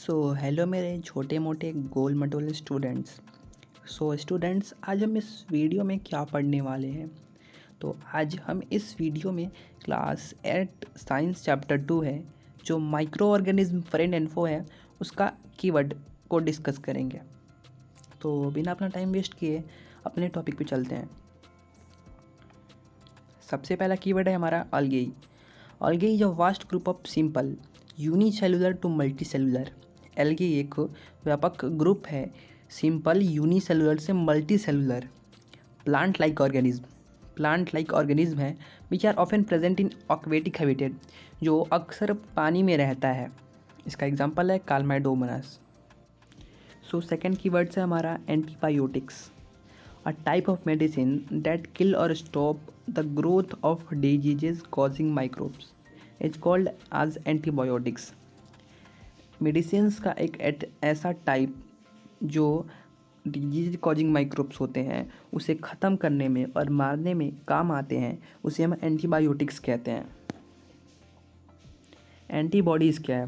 Hello मेरे छोटे मोटे गोल मटोले स्टूडेंट्स। स्टूडेंट्स, आज हम इस वीडियो में क्या पढ़ने वाले हैं। तो आज हम इस वीडियो में क्लास 8 साइंस चैप्टर 2 है, जो माइक्रो ऑर्गेनिज्म फ्रेंड इन्फो है, उसका कीवर्ड को डिस्कस करेंगे। तो बिना अपना टाइम वेस्ट किए अपने टॉपिक पे चलते हैं। सबसे पहला कीवर्ड है हमारा algae. Algae is a vast group of simple unicellular to multicellular. Algae एक व्यापक ग्रुप है सिंपल यूनिसेलुलर से मल्टीसेलुलर प्लांट लाइक ऑर्गेनिज्म है which are often present in aquatic habitat, जो अक्सर पानी में रहता है। इसका एग्जांपल है कालमाइडोमोनास। सेकंड कीवर्ड है हमारा antibiotics, a type of medicine that kill और stop the growth of diseases causing microbes is called as antibiotics. Medicines का एक ऐसा टाइप जो डिजीज कॉजिंग माइक्रोब्स होते हैं उसे ख़त्म करने में और मारने में काम आते हैं, उसे हम एंटीबायोटिक्स कहते हैं। एंटीबॉडीज़ क्या है?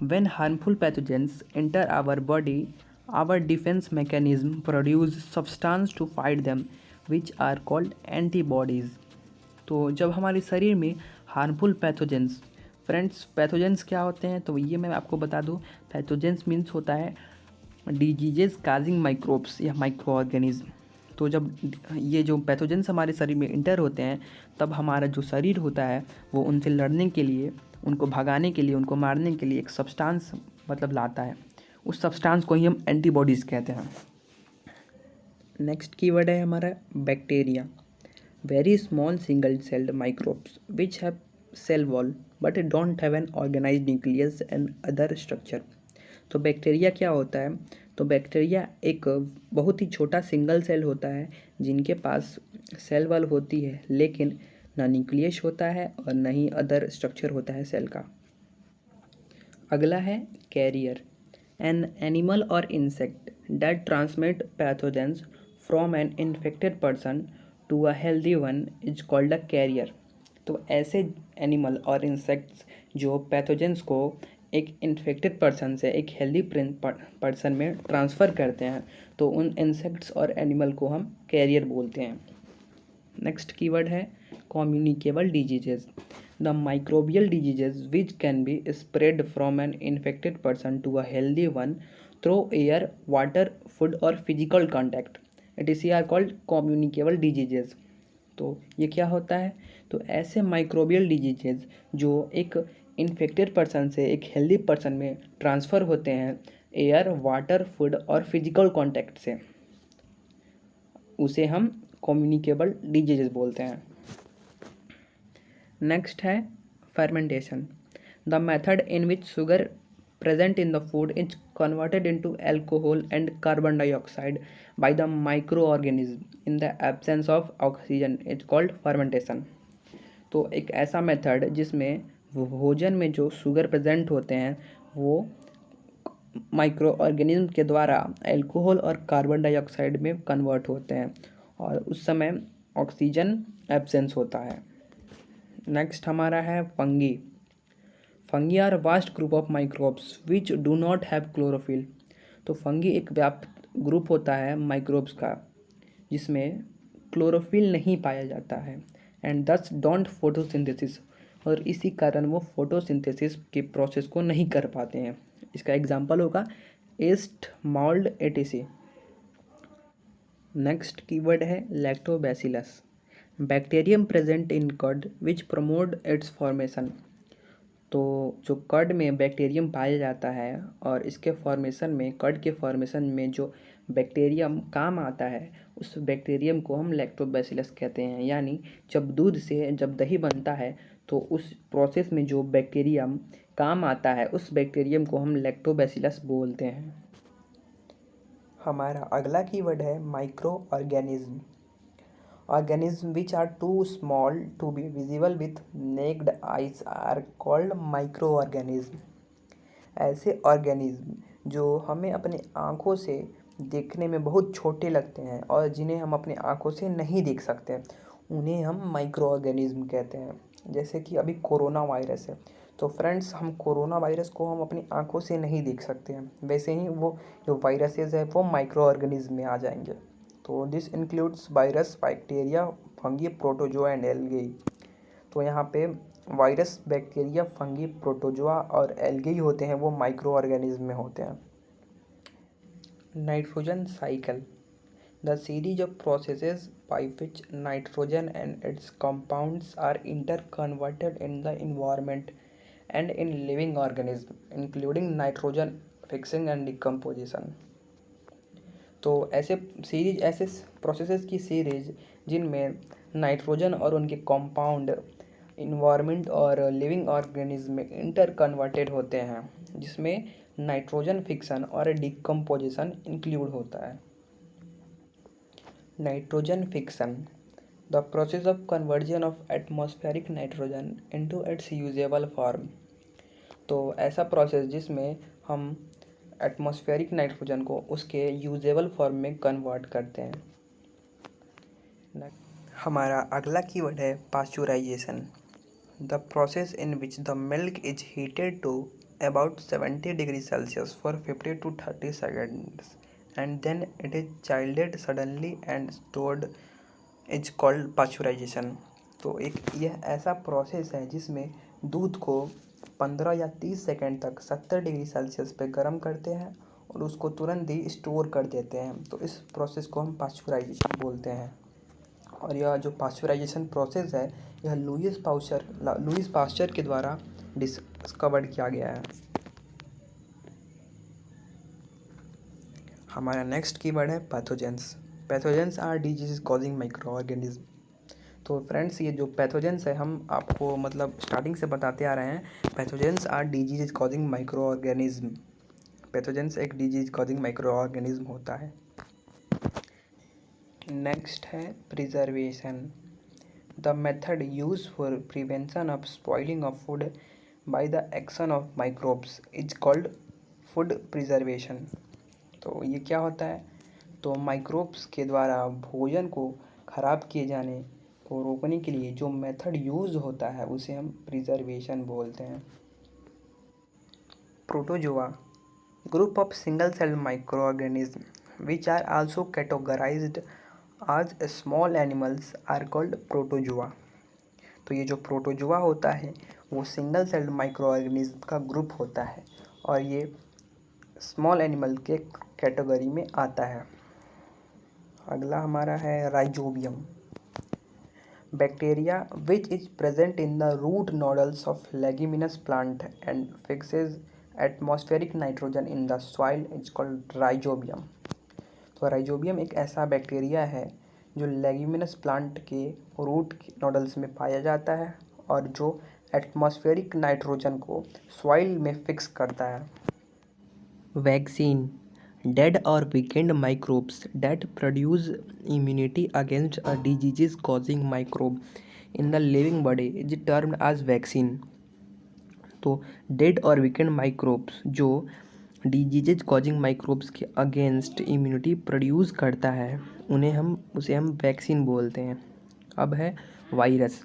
When harmful pathogens enter our body, our defence mechanism produce substance to fight them which are called antibodies. तो जब हमारे शरीर में हार्मफुल पैथोजेंस, फ्रेंड्स पैथोजेंस क्या होते हैं तो ये मैं आपको बता दूं। पैथोजेंस मीन्स होता है डिजीजेस काजिंग माइक्रोब्स या माइक्रो ऑर्गेनिज्म। तो जब ये जो पैथोजेंस हमारे शरीर में इंटर होते हैं, तब हमारा जो शरीर होता है वो उनसे लड़ने के लिए, उनको भगाने के लिए, उनको मारने के लिए एक सब्सटेंस मतलब लाता है। उस सब्सटेंस को ही हम एंटीबॉडीज़ कहते हैं। नेक्स्ट कीवर्ड है हमारा bacteria. Very small single-celled microbes which have cell wall but don't have an organized nucleus and other structure। तो बैक्टीरिया क्या होता है? तो बैक्टीरिया एक बहुत ही छोटा सिंगल सेल होता है जिनके पास सेल वॉल होती है, लेकिन ना न्यूक्लियस होता है और ना ही अदर स्ट्रक्चर होता है सेल का। अगला है carrier, an animal or insect that transmit pathogens from an infected person to a healthy one is called a carrier. तो ऐसे एनिमल और इंसेक्ट्स जो पैथोजेंस को एक इन्फेक्टेड पर्सन से एक हेल्दी पर्सन में ट्रांसफ़र करते हैं, तो उन इंसेक्ट्स और एनिमल को हम कैरियर बोलते हैं। नेक्स्ट कीवर्ड है communicable diseases, the microbial diseases which can be spread from an infected person to a healthy one through air, water, food और physical contact. It is are called communicable diseases. तो ये क्या होता है? तो ऐसे microbial diseases जो एक इन्फेक्टेड पर्सन से एक हेल्दी पर्सन में ट्रांसफ़र होते हैं एयर, वाटर, फूड और फिजिकल कॉन्टैक्ट से, उसे हम कम्युनिकेबल डिजीजेज बोलते हैं। नेक्स्ट है fermentation, the method in which sugar present in the food is converted into alcohol and carbon dioxide by the microorganism in the absence of oxygen is called fermentation। तो एक ऐसा method जिसमें भोजन में जो शुगर प्रेजेंट होते हैं वो माइक्रो ऑर्गेनिज्म के द्वारा अल्कोहल और कार्बन डाइऑक्साइड में कन्वर्ट होते हैं और उस समय ऑक्सीजन एब्सेंस होता है। नेक्स्ट हमारा है fungi. Fungi are vast group of microbes which do not have chlorophyll. तो फंगी एक व्याप्त ग्रुप होता है माइक्रोब्स का जिसमें क्लोरोफिल नहीं पाया जाता है एंड दस डोंट फोटोसिंथेसिस, और इसी कारण वो फोटोसिंथेसिस के प्रोसेस को नहीं कर पाते हैं। इसका एग्जांपल होगा yeast, mould, ETC. Next keyword है lactobacillus, bacterium present in curd which promote its formation. तो जो कर्ड में बैक्टीरियम पाया जाता है और इसके फॉर्मेशन में, कर्ड के फॉर्मेशन में जो बैक्टीरियम काम आता है, उस बैक्टीरियम को हम लैक्टोबैसिलस कहते हैं। यानी जब दूध से जब दही बनता है तो उस प्रोसेस में जो बैक्टीरियम काम आता है उस बैक्टीरियम को हम लैक्टोबैसिलस बोलते हैं। हमारा अगला कीवर्ड है micro organism, organisms which are too small to be visible with naked eyes are called microorganism। ऐसे ऑर्गेनिज्म जो हमें अपने आँखों से देखने में बहुत छोटे लगते हैं और जिन्हें हम अपने आँखों से नहीं देख सकते, उन्हें हम माइक्रो ऑर्गेनिज्म कहते हैं। जैसे कि अभी कोरोना वायरस है, तो फ्रेंड्स, हम कोरोना वायरस को हम अपनी आंखों से नहीं देख सकते हैं, वैसे ही वो जो वायरसेस है वो माइक्रो ऑर्गेनिज्म में आ जाएंगे। तो this includes virus, bacteria, fungi, protozoa and algae. तो यहाँ पे वायरस, बैक्टीरिया, फंगी, प्रोटोजोआ और एल्गी होते हैं, वो माइक्रो ऑर्गेनिज्म में होते हैं। Nitrogen cycle, the series of processes by which nitrogen and its compounds are interconverted in the environment and in living organisms, including nitrogen fixing and decomposition। तो ऐसे processes की सीरीज जिनमें नाइट्रोजन और उनके compound environment और living organism में inter converted होते हैं, जिसमें नाइट्रोजन फिक्सन और डिकम्पोजिशन इंक्लूड होता है। Nitrogen fiction, the process of conversion of atmospheric nitrogen into its usable form. तो ऐसा प्रोसेस जिसमें हम एटमॉस्फेरिक नाइट्रोजन को उसके यूजेबल फॉर्म में कन्वर्ट करते हैं। हमारा अगला कीवर्ड है pasteurisation, the process in which the milk is heated to about 70 degree Celsius for 50 to 30 seconds and then it is chilled suddenly and stored is called pasteurization। तो यह ऐसा process है जिसमें दूध को 15 या 30 सेकंड तक 70 डिग्री सेल्सियस पे गर्म करते हैं और उसको तुरंत ही स्टोर कर देते हैं। तो इस प्रोसेस को हम पास्चुराइजेशन बोलते हैं। और यह जो पास्चुराइजेशन प्रोसेस है, यह लुईस पास्चर के द्वारा डिस्कवर्ड किया गया है। हमारा नेक्स्ट कीवर्ड है pathogens. Pathogens are disease causing micro organism. तो फ्रेंड्स, ये जो पैथोजेंस है, हम आपको मतलब स्टार्टिंग से बताते आ रहे हैं, pathogens are disease causing micro organism. Pathogens एक डिजीज कॉजिंग माइक्रो ऑर्गेनिज्म होता है। नेक्स्ट है preservation, the method use for prevention of spoiling of food by the action of microbes is called food preservation. तो ये क्या होता है? तो माइक्रोब्स के द्वारा भोजन को ख़राब किए जाने को रोकने के लिए जो मेथड यूज होता है उसे हम प्रिजर्वेशन बोलते हैं। Protozoa, group of single cell micro organism which are also categorised as small animals are called protozoa. तो ये जो प्रोटोजोआ होता है वो सिंगल सेल माइक्रो ऑर्गेनिज्म का ग्रुप होता है और ये स्मॉल एनिमल के कैटेगरी में आता है। अगला हमारा है rhizobium, bacteria which is present in the root nodules of leguminous plant and fixes atmospheric nitrogen in the soil is called rhizobium. तो राइजोबियम एक ऐसा बैक्टीरिया है जो लेग्यूमिनस प्लांट के रूट नोडल्स में पाया जाता है और जो एटमॉस्फेरिक नाइट्रोजन को सॉइल में फिक्स करता है। Vaccine, dead or weakened microbes that produce immunity against a disease causing microbe in the living body is termed as vaccine। तो डेड और वीकेंड माइक्रोब्स जो डिजीज कॉजिंग माइक्रोब्स के against immunity produce करता है उसे हम vaccine बोलते हैं। अब है virus.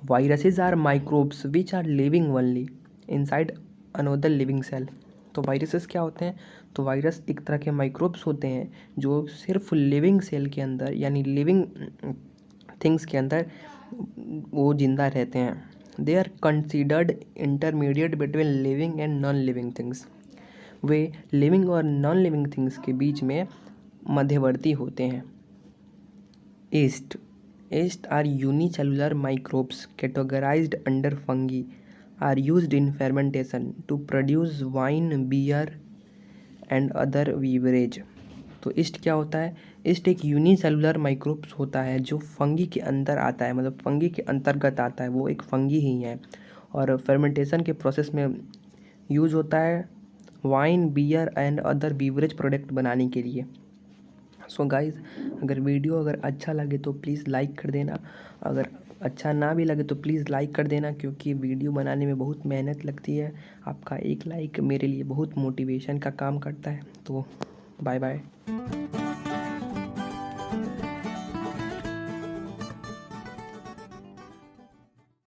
Viruses are microbes which are living only inside another living cell. तो वायरसेस क्या होते हैं? तो वायरस एक तरह के माइक्रोब्स होते हैं जो सिर्फ लिविंग सेल के अंदर यानी लिविंग थिंग्स के अंदर वो जिंदा रहते हैं। They are considered intermediate between living and non living things. वे लिविंग और नॉन लिविंग थिंग्स के बीच में मध्यवर्ती होते हैं। Yeast are unicellular microbes categorized under fungi are used in fermentation to produce wine, beer and other beverage। तो east क्या होता है? ईस्ट एक यूनिसेलुलर माइक्रोब्स होता है जो फंगी के अंदर आता है, मतलब फंगी के अंतर्गत आता है, वो एक फंगी ही है और फर्मेंटेशन के प्रोसेस में यूज होता है wine, beer and other beverage product बनाने के लिए। सो गाइज़, अगर अच्छा लगे तो प्लीज़ लाइक कर देना, अगर अच्छा ना भी लगे तो प्लीज़ लाइक कर देना, क्योंकि वीडियो बनाने में बहुत मेहनत लगती है। आपका एक लाइक मेरे लिए बहुत मोटिवेशन का काम करता है। तो बाय बाय।